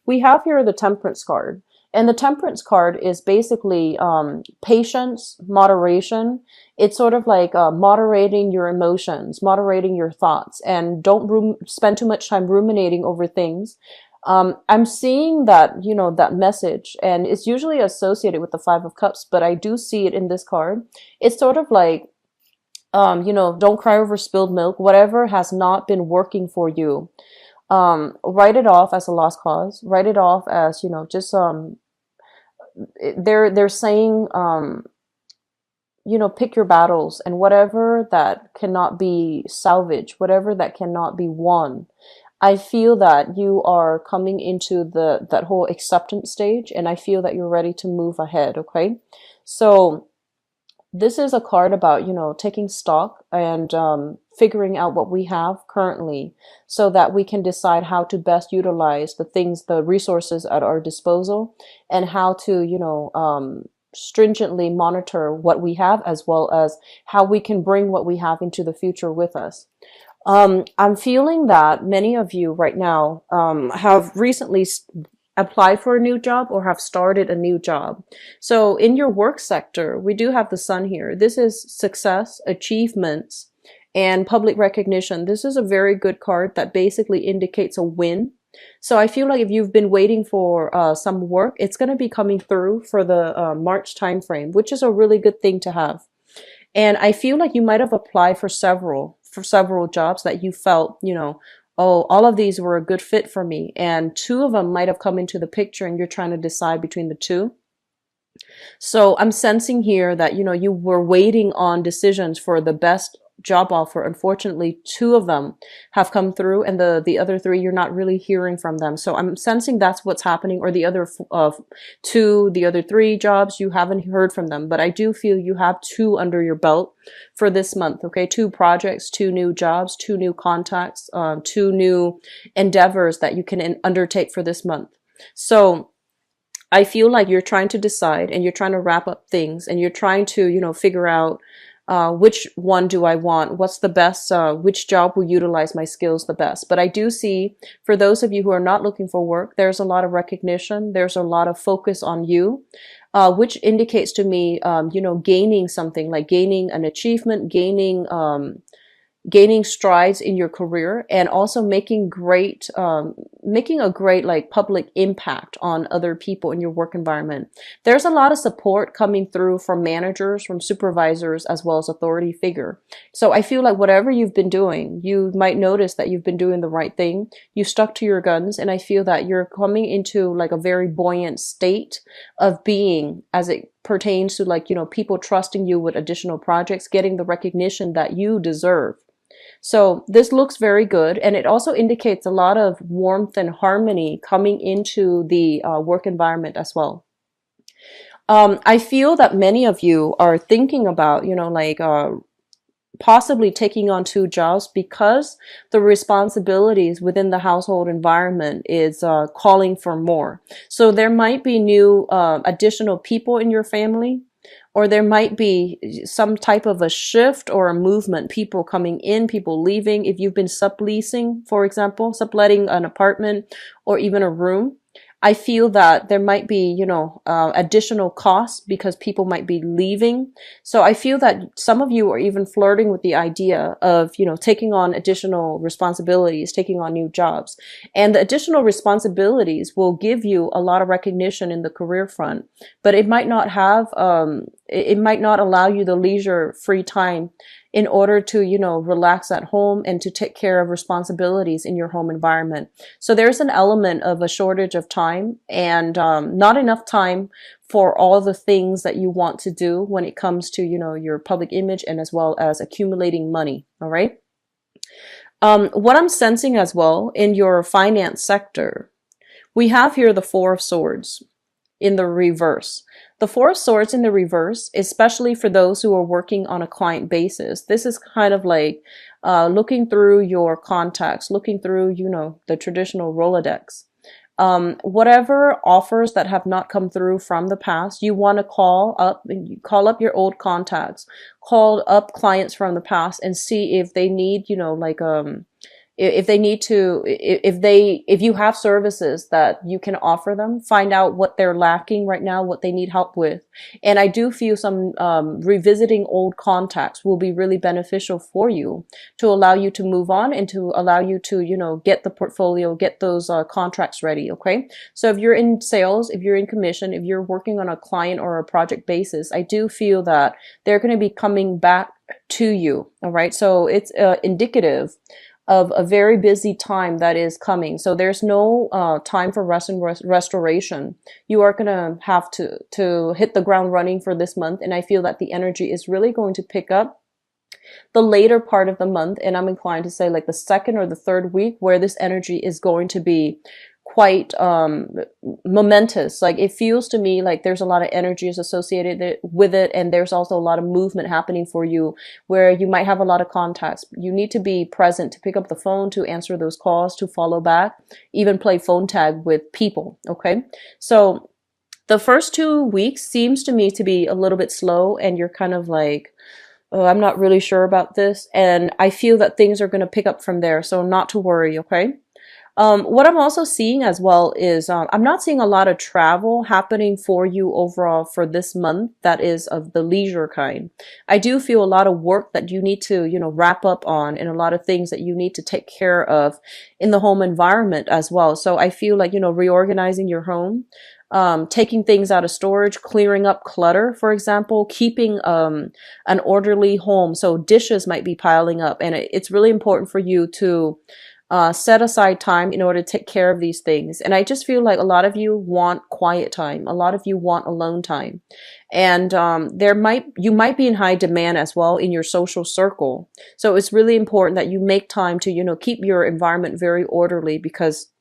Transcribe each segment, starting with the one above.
We have here the Temperance card. And the Temperance card is basically patience, moderation. It's sort of like moderating your emotions, moderating your thoughts, and don't spend too much time ruminating over things. I'm seeing that, that message, and it's usually associated with the Five of Cups, but I do see it in this card. It's sort of like, don't cry over spilled milk. Whatever has not been working for you, write it off as a lost cause. Write it off as, just they're saying, pick your battles, and whatever that cannot be salvaged, whatever that cannot be won. I feel that you are coming into that whole acceptance stage, and I feel that you're ready to move ahead. Okay, so this is a card about, taking stock and figuring out what we have currently so that we can decide how to best utilize the resources at our disposal, and how to, stringently monitor what we have, as well as how we can bring what we have into the future with us. I'm feeling that many of you right now have recently applied for a new job or have started a new job. So in your work sector, we do have the sun here. This is success, achievements, and public recognition. This is a very good card that basically indicates a win. So I feel like if you've been waiting for some work, it's going to be coming through for the March timeframe, which is a really good thing to have. And I feel like you might have applied for several jobs that you felt, oh, all of these were a good fit for me. And two of them might have come into the picture, and you're trying to decide between the two. So I'm sensing here that, you were waiting on decisions for the best job offer. Unfortunately, two of them have come through, and the other three, you're not really hearing from them. So I'm sensing that's what's happening, or the other the other three jobs, you haven't heard from them. But I do feel you have two under your belt for this month. Okay, two projects, two new jobs, two new contacts, two new endeavors that you can undertake for this month. So I feel like you're trying to decide, and you're trying to wrap up things, and you're trying to, figure out which one do I want? What's the best? Which job will utilize my skills the best? But I do see, for those of you who are not looking for work, there's a lot of recognition. There's a lot of focus on you, which indicates to me, gaining something, like gaining an achievement, gaining strides in your career, and also making a great like public impact on other people in your work environment. There's a lot of support coming through from managers, from supervisors, as well as authority figure. So I feel like whatever you've been doing, you might notice that you've been doing the right thing. You stuck to your guns, and I feel that you're coming into like a very buoyant state of being, as it pertains to like, people trusting you with additional projects, getting the recognition that you deserve. So this looks very good, and it also indicates a lot of warmth and harmony coming into the work environment as well. I feel that many of you are thinking about, possibly taking on two jobs because the responsibilities within the household environment is calling for more. So there might be new additional people in your family, or there might be some type of a shift or a movement, people coming in, people leaving. If you've been subleasing, for example, subletting an apartment or even a room, I feel that there might be, additional costs because people might be leaving. So I feel that some of you are even flirting with the idea of, taking on additional responsibilities, taking on new jobs. And the additional responsibilities will give you a lot of recognition in the career front, but it might not have, it might not allow you the leisure free time in order to, relax at home and to take care of responsibilities in your home environment. So there's an element of a shortage of time, and not enough time for all the things that you want to do when it comes to, your public image, and as well as accumulating money. All right. What I'm sensing as well in your finance sector, we have here the Four of Swords in the reverse. The Four of Swords in the reverse, especially for those who are working on a client basis, this is kind of like looking through your contacts, looking through, the traditional Rolodex. Whatever offers that have not come through from the past, you want to call up your old contacts, call up clients from the past, and see if they need, If they need to, if you have services that you can offer them, find out what they're lacking right now, what they need help with. And I do feel some revisiting old contacts will be really beneficial for you to allow you to move on and to allow you to, get the portfolio, get those contracts ready. Okay. So if you're in sales, if you're in commission, if you're working on a client or a project basis, I do feel that they're going to be coming back to you. All right. So it's indicative of a very busy time that is coming. So there's no time for rest and restoration. You are going to have to hit the ground running for this month. And I feel that the energy is really going to pick up the later part of the month. And I'm inclined to say like the second or the third week, where this energy is going to be quite momentous. Like it feels to me like there's a lot of energies associated with it, and there's also a lot of movement happening for you where you might have a lot of contacts. You need to be present to pick up the phone, to answer those calls, to follow back, even play phone tag with people. Okay, so the first 2 weeks seems to me to be a little bit slow, and you're kind of like, oh, I'm not really sure about this, and I feel that things are going to pick up from there, so not to worry. Okay. What I'm also seeing as well is I'm not seeing a lot of travel happening for you overall for this month that is of the leisure kind. I do feel a lot of work that you need to, wrap up on, and a lot of things that you need to take care of in the home environment as well. So I feel like, reorganizing your home, taking things out of storage, clearing up clutter, for example, keeping an orderly home. So dishes might be piling up, and it's really important for you to set aside time in order to take care of these things. And I just feel like a lot of you want quiet time. A lot of you want alone time. And you might be in high demand as well in your social circle. So it's really important that you make time to, keep your environment very orderly, because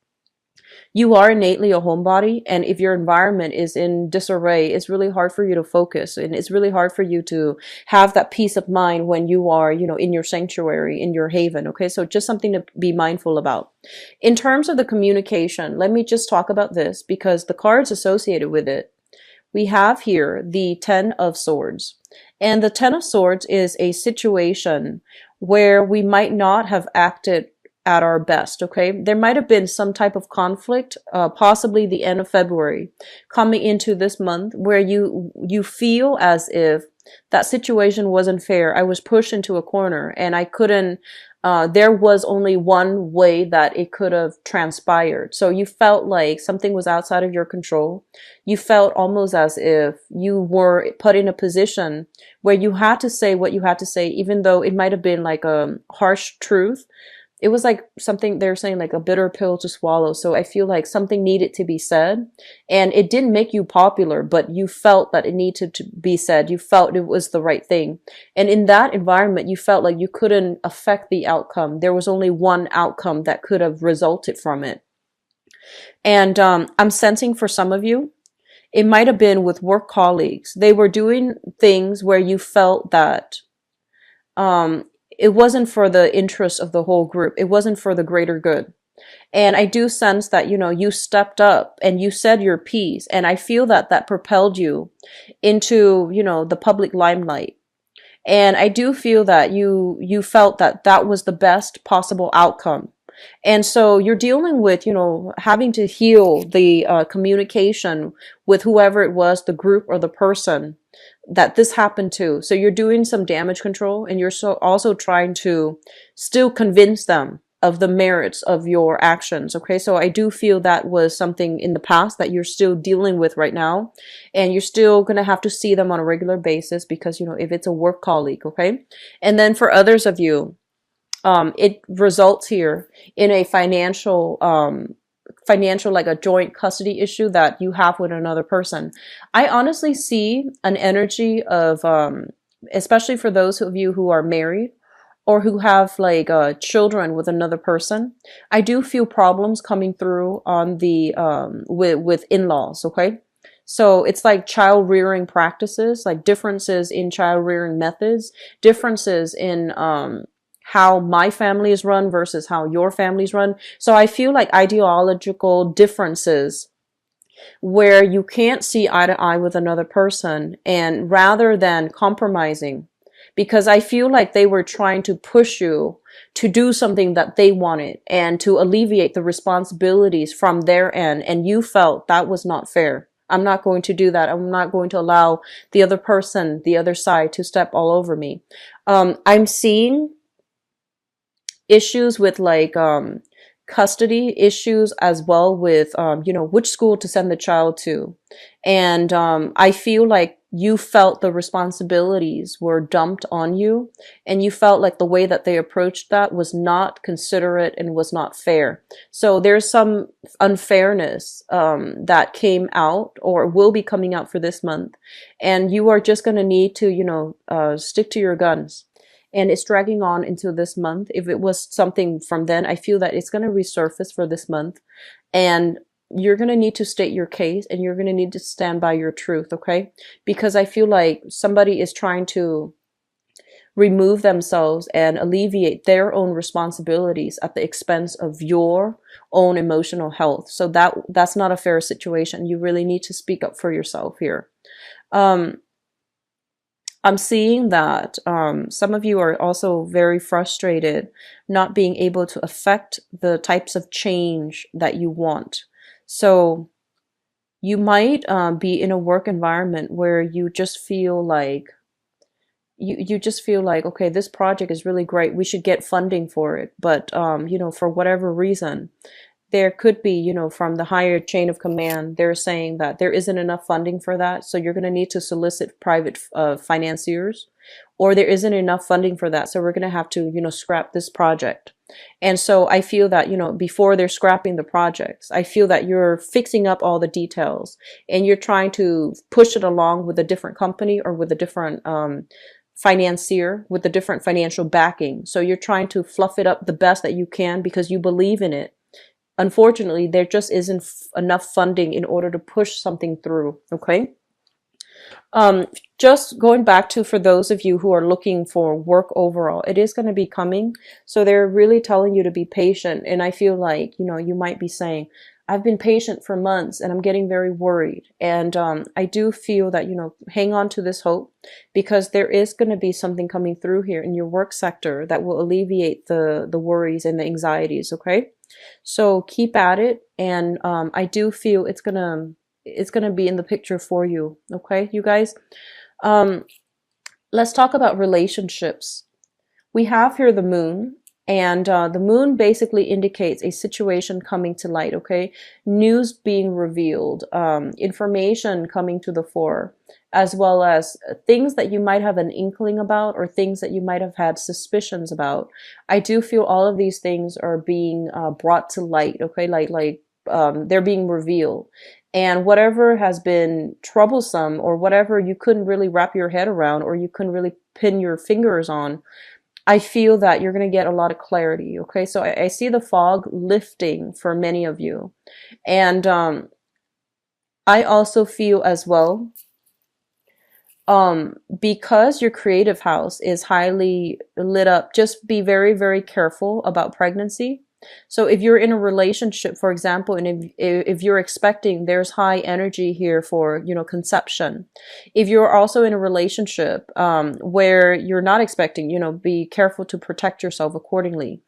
you are innately a homebody, and if your environment is in disarray, it's really hard for you to focus, and it's really hard for you to have that peace of mind when you are, in your sanctuary, in your haven. Okay, so just something to be mindful about. In terms of the communication, let me just talk about this, because the cards associated with it, we have here the Ten of Swords. And the Ten of Swords is a situation where we might not have acted at our best. Okay, there might have been some type of conflict, possibly the end of February, coming into this month, where you feel as if that situation wasn't fair. I was pushed into a corner, and I couldn't. There was only one way that it could have transpired. So you felt like something was outside of your control. You felt almost as if you were put in a position where you had to say what you had to say, even though it might have been like a harsh truth. It was like something they're saying, like a bitter pill to swallow. So I feel like something needed to be said, and it didn't make you popular, but you felt that it needed to be said. You felt it was the right thing. And in that environment, you felt like you couldn't affect the outcome. There was only one outcome that could have resulted from it. And I'm sensing for some of you, it might have been with work colleagues. They were doing things where you felt that it wasn't for the interest of the whole group. It wasn't for the greater good. And I do sense that, you stepped up and you said your piece. And I feel that that propelled you into, the public limelight. And I do feel that you felt that that was the best possible outcome. And so you're dealing with, having to heal the communication with whoever it was, the group or the person that this happened to. So you're doing some damage control, and you're also trying to still convince them of the merits of your actions. Okay, so I do feel that was something in the past that you're still dealing with right now, and you're still going to have to see them on a regular basis, because, if it's a work colleague. Okay, and then for others of you, it results here in a financial, like a joint custody issue that you have with another person. I honestly see an energy of, especially for those of you who are married or who have like children with another person. I do feel problems coming through on the with in-laws. Okay. So it's like child rearing practices, like differences in child rearing methods, differences in how my family is run versus how your family's run. So I feel like ideological differences where you can't see eye to eye with another person, and rather than compromising, because I feel like they were trying to push you to do something that they wanted and to alleviate the responsibilities from their end. And you felt that was not fair. I'm not going to do that. I'm not going to allow the other person, the other side, to step all over me. I'm seeing issues with like custody issues as well with which school to send the child to. And I feel like you felt the responsibilities were dumped on you, and you felt like the way that they approached that was not considerate and was not fair. So there's some unfairness that came out or will be coming out for this month, and you are just going to need to stick to your guns. And it's dragging on into this month. If it was something from then, I feel that it's going to resurface for this month. And you're going to need to state your case, and you're going to need to stand by your truth, okay? Because I feel like somebody is trying to remove themselves and alleviate their own responsibilities at the expense of your own emotional health. So that's not a fair situation. You really need to speak up for yourself here. I'm seeing that some of you are also very frustrated not being able to affect the types of change that you want. So you might be in a work environment where you just feel like you just feel like, okay, this project is really great. We should get funding for it. But for whatever reason, there could be, from the higher chain of command, they're saying that there isn't enough funding for that. So you're going to need to solicit private financiers, or there isn't enough funding for that. So we're going to have to, scrap this project. And so I feel that, before they're scrapping the projects, I feel that you're fixing up all the details and you're trying to push it along with a different company or with a different financier, with a different financial backing. So you're trying to fluff it up the best that you can because you believe in it. Unfortunately, there just isn't enough funding in order to push something through, okay? Just going back to, for those of you who are looking for work overall, it is going to be coming. So they're really telling you to be patient. And I feel like, you might be saying, I've been patient for months and I'm getting very worried. And I do feel that, hang on to this hope, because there is going to be something coming through here in your work sector that will alleviate the worries and the anxieties, okay? So keep at it. And I do feel it's gonna be in the picture for you, okay, you guys? Let's talk about relationships. We have here the moon, and the moon basically indicates a situation coming to light, okay? News being revealed, information coming to the fore, as well as things that you might have an inkling about or things that you might have had suspicions about. I do feel all of these things are being brought to light, okay? Like they're being revealed. And whatever has been troublesome or whatever you couldn't really wrap your head around or you couldn't really pin your fingers on, I feel that you're going to get a lot of clarity, okay? So I see the fog lifting for many of you. And I also feel as well, because your creative house is highly lit up, just be very, very careful about pregnancy. So if you're in a relationship, for example, and if you're expecting, there's high energy here for, conception. If you're also in a relationship where you're not expecting, be careful to protect yourself accordingly.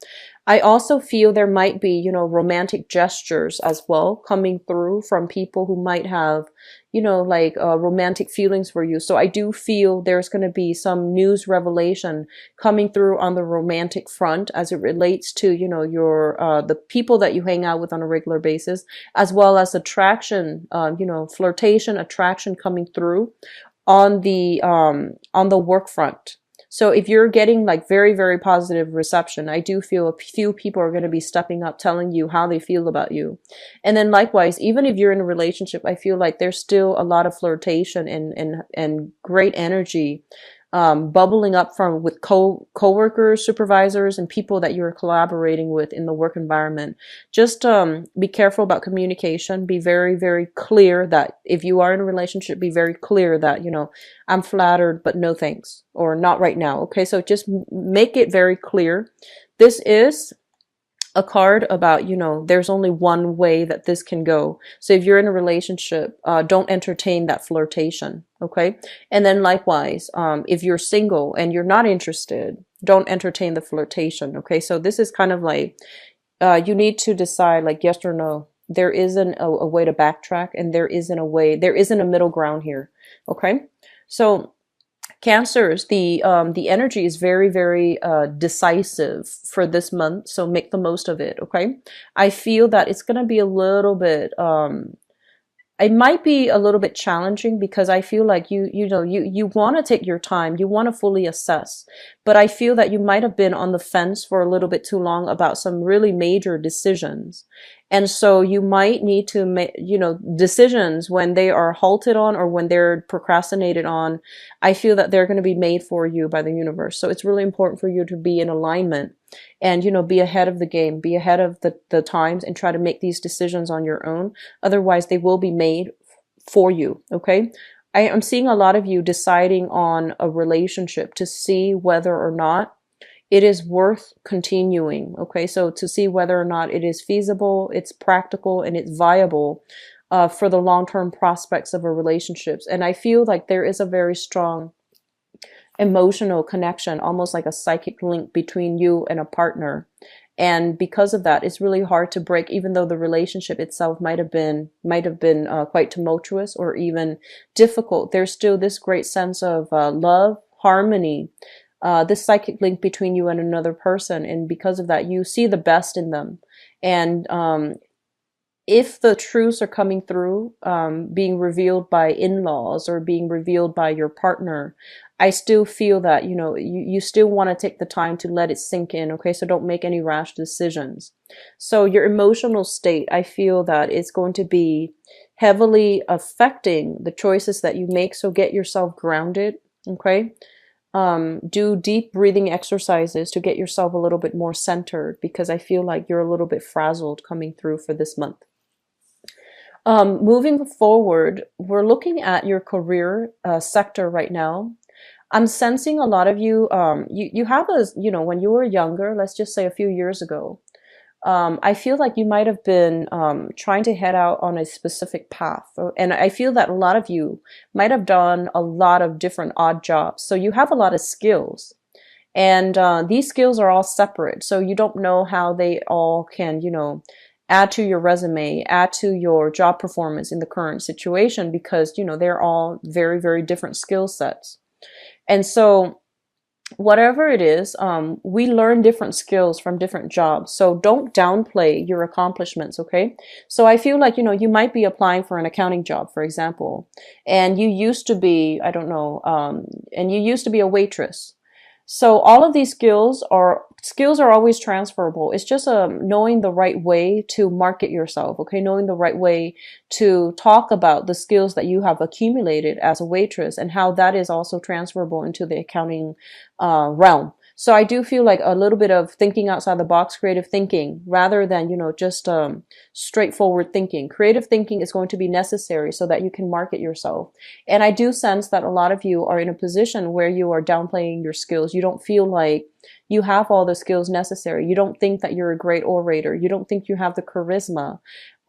I also feel there might be, romantic gestures as well coming through from people who might have, romantic feelings for you. So I do feel there's going to be some news revelation coming through on the romantic front as it relates to, your, the people that you hang out with on a regular basis, as well as attraction, flirtation, attraction coming through on the work front. So if you're getting like very, very positive reception, I do feel a few people are going to be stepping up, telling you how they feel about you. And then likewise, even if you're in a relationship, I feel like there's still a lot of flirtation and great energy bubbling up from with co-workers, supervisors, and people that you're collaborating with in the work environment. Just be careful about communication. Be very, very clear that if you are in a relationship, be very clear that, I'm flattered, but no thanks, or not right now. Okay, so just make it very clear. This is a card about, there's only one way that this can go. So if you're in a relationship, don't entertain that flirtation. Okay. And then likewise, if you're single and you're not interested, don't entertain the flirtation. Okay. So this is kind of like, you need to decide like yes or no. There isn't a way to backtrack, and there isn't a middle ground here. Okay. So Cancers, the energy is very, very decisive for this month, so make the most of it, okay? I feel that it's gonna be a little bit it might be a little bit challenging because I feel like you want to take your time, you want to fully assess, but I feel that you might have been on the fence for a little bit too long about some really major decisions. And so you might need to make, decisions when they are halted on or when they're procrastinated on. I feel that they're going to be made for you by the universe. So it's really important for you to be in alignment and, be ahead of the game, be ahead of the times, and try to make these decisions on your own. Otherwise, they will be made for you. Okay. I'm seeing a lot of you deciding on a relationship to see whether or not it is worth continuing. Okay, so to see whether or not it is feasible, it's practical, and it's viable for the long-term prospects of a relationship. And I feel like there is a very strong emotional connection, almost like a psychic link between you and a partner. And because of that, it's really hard to break, even though the relationship itself might have been quite tumultuous or even difficult. There's still this great sense of love, harmony, this psychic link between you and another person. And because of that, you see the best in them. And if the truths are coming through, being revealed by in-laws or being revealed by your partner, I still feel that, you still want to take the time to let it sink in. Okay. So don't make any rash decisions. So your emotional state, I feel that it's going to be heavily affecting the choices that you make. So get yourself grounded. Okay. Do deep breathing exercises to get yourself a little bit more centered, because I feel like you're a little bit frazzled coming through for this month. Moving forward, we're looking at your career sector right now. I'm sensing a lot of you, you have when you were younger, let's just say a few years ago, I feel like you might have been trying to head out on a specific path. And I feel that a lot of you might have done a lot of different odd jobs. So you have a lot of skills. And these skills are all separate. So you don't know how they all can, add to your resume, add to your job performance in the current situation, because, they're all very, very different skill sets. And so whatever it is, we learn different skills from different jobs. So don't downplay your accomplishments, okay? So I feel like, you might be applying for an accounting job, for example, and you used to be, I don't know, and you used to be a waitress. So all of these skills are always transferable. It's just knowing the right way to market yourself, okay? Knowing the right way to talk about the skills that you have accumulated as a waitress and how that is also transferable into the accounting realm. So I do feel like a little bit of thinking outside the box, creative thinking, rather than, just straightforward thinking. Creative thinking is going to be necessary so that you can market yourself. And I do sense that a lot of you are in a position where you are downplaying your skills. You don't feel like you have all the skills necessary. You don't think that you're a great orator. You don't think you have the charisma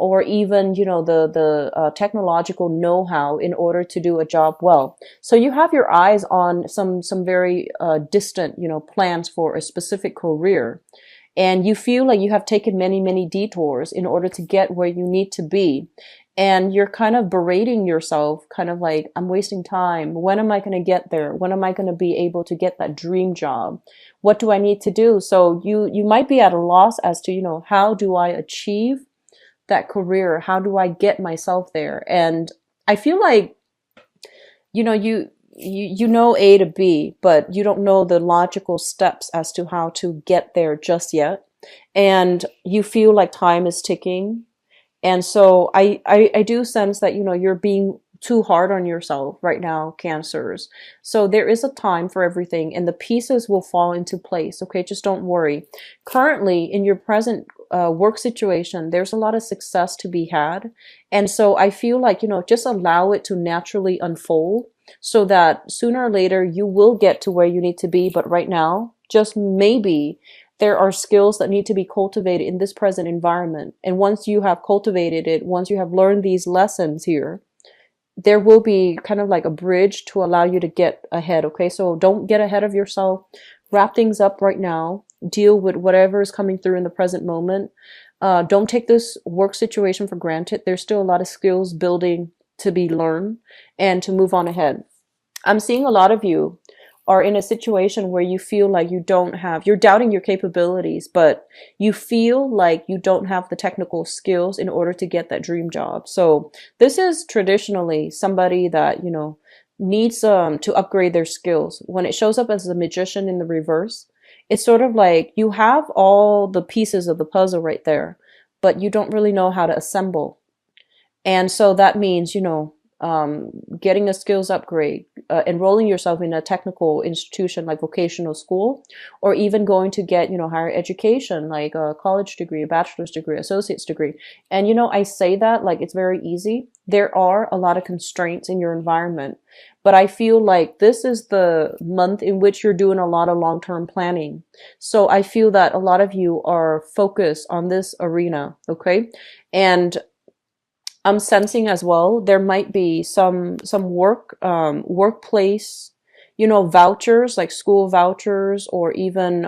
or even, the technological know-how in order to do a job well. So you have your eyes on some very distant, plans for a specific career. And you feel like you have taken many, many detours in order to get where you need to be. And you're kind of berating yourself, kind of like, I'm wasting time. When am I going to get there? When am I going to be able to get that dream job? What do I need to do? So you might be at a loss as to, how do I achieve that career? How do I get myself there? And I feel like, you know A to B, but you don't know the logical steps as to how to get there just yet. And you feel like time is ticking. And so I do sense that, you're being too hard on yourself right now, Cancers. So there is a time for everything and the pieces will fall into place. Okay, just don't worry. Currently, in your present work situation, there's a lot of success to be had. And so I feel like, just allow it to naturally unfold so that sooner or later you will get to where you need to be. But right now, just maybe there are skills that need to be cultivated in this present environment. And once you have cultivated it, once you have learned these lessons here, there will be kind of like a bridge to allow you to get ahead. Okay, so don't get ahead of yourself. Wrap things up right now. Deal with whatever is coming through in the present moment. Don't take this work situation for granted. There's still a lot of skills building to be learned and to move on ahead. I'm seeing a lot of you are in a situation where you feel like you're doubting your capabilities, but you feel like you don't have the technical skills in order to get that dream job. So this is traditionally somebody that, needs to upgrade their skills. When it shows up as a magician in the reverse, it's sort of like you have all the pieces of the puzzle right there, but you don't really know how to assemble. And so that means, getting a skills upgrade, enrolling yourself in a technical institution like vocational school, or even going to get, higher education like a college degree, a bachelor's degree, associate's degree. And, I say that like it's very easy. There are a lot of constraints in your environment, but I feel like this is the month in which you're doing a lot of long-term planning. So I feel that a lot of you are focused on this arena. Okay. And I'm sensing as well there might be some workplace, vouchers like school vouchers, or even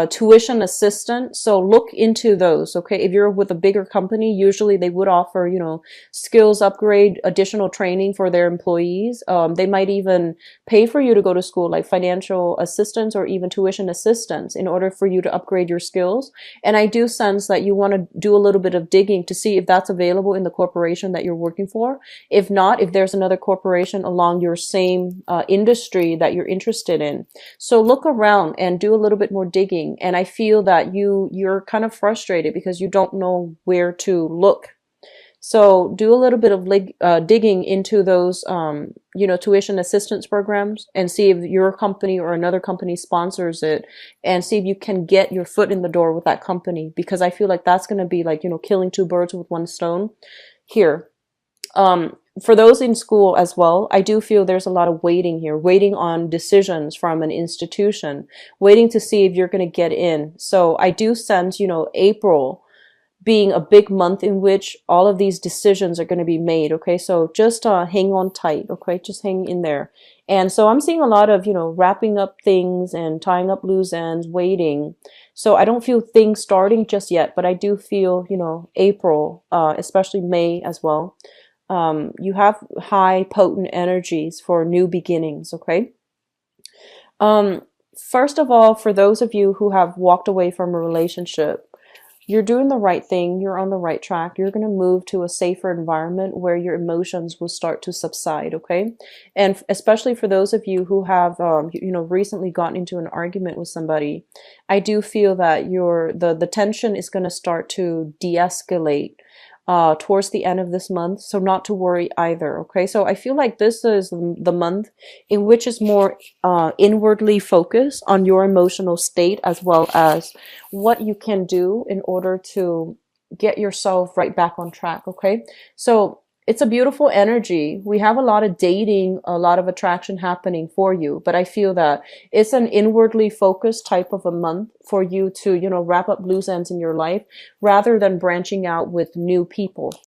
tuition assistance. So look into those. Okay, if you're with a bigger company, usually they would offer, skills upgrade, additional training for their employees. They might even pay for you to go to school, like financial assistance or even tuition assistance, in order for you to upgrade your skills. And I do sense that you want to do a little bit of digging to see if that's available in the corporation that you're working for. If not, if there's another corporation along your same industry that you're interested in. So look around and do a little bit more digging. And I feel that you're kind of frustrated because you don't know where to look. So do a little bit of digging into those, tuition assistance programs, and see if your company or another company sponsors it, and see if you can get your foot in the door with that company, because I feel like that's going to be like, killing two birds with one stone here. For those in school as well, I do feel there's a lot of waiting here, waiting on decisions from an institution, waiting to see if you're going to get in. So I do sense, April being a big month in which all of these decisions are going to be made. Okay, so just hang on tight. Okay, just hang in there. And so I'm seeing a lot of, wrapping up things and tying up loose ends, waiting. So I don't feel things starting just yet, but I do feel, April, especially May as well. You have high potent energies for new beginnings. Okay. First of all, for those of you who have walked away from a relationship, you're doing the right thing. You're on the right track. You're going to move to a safer environment where your emotions will start to subside. Okay. And especially for those of you who have, recently gotten into an argument with somebody, I do feel that the tension is going to start to de-escalate towards the end of this month. So not to worry either. Okay. So I feel like this is the month in which is more inwardly focused on your emotional state, as well as what you can do in order to get yourself right back on track. Okay. So it's a beautiful energy. We have a lot of dating, a lot of attraction happening for you, but I feel that it's an inwardly focused type of a month for you to, wrap up loose ends in your life rather than branching out with new people.